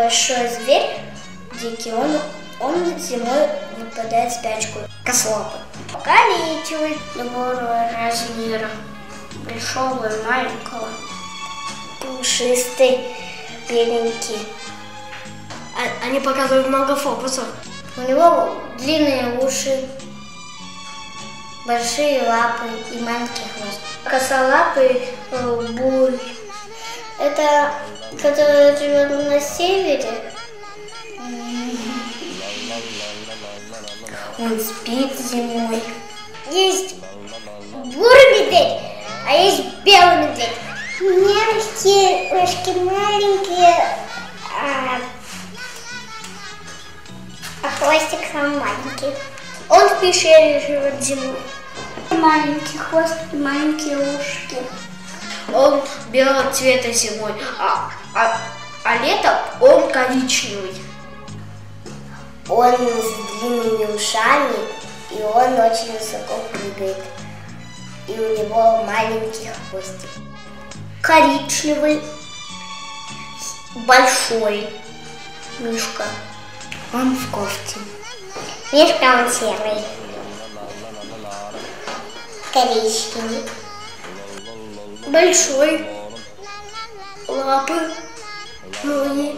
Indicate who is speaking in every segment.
Speaker 1: большой зверь, дикий, он зимой выпадает в спячку. Косолапый. Коричневый, любого размера, большого и маленького. Пушистый, беленький.
Speaker 2: Они показывают много фокусов.
Speaker 1: У него длинные уши, большие лапы и маленький хвост. Косолапый буль. Это который живет на севере. Он спит зимой. Есть бурый медведь, а есть белый медведь. Мягкие, ушки маленькие, а хвостик сам маленький. Он в пещере живет зимой. Маленький хвост и маленькие ушки.
Speaker 2: Он белого цвета зимой, а летом он коричневый.
Speaker 1: Он с длинными ушами, и он очень высоко прыгает. И у него маленький хвостик. Коричневый, большой мишка. Он в кофте. Мишка он серый. Коричневый.
Speaker 2: Большой. Лапы. Ноги.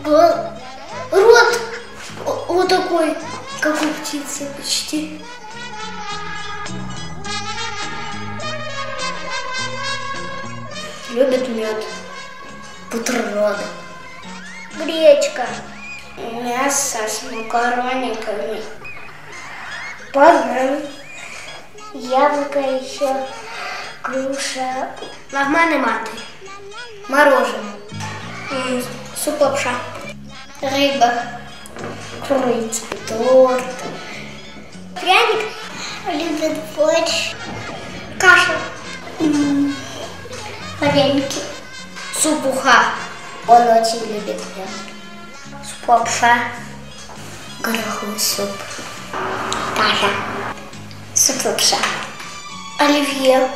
Speaker 2: Рот вот такой, как у птицы почти.
Speaker 1: Любит мед, бутерброды, гречка, мясо с макарониками, банан, яблоко еще, груша,
Speaker 2: Нормальный манты.
Speaker 1: мороженое,
Speaker 2: Суп лапша.
Speaker 1: рыба, курица, торт. Пряник любит борщ, каша, вареники.
Speaker 2: Суп уха.
Speaker 1: Он очень любит мед. Суп лапша, гороховый суп, каша, суп лапша, оливье,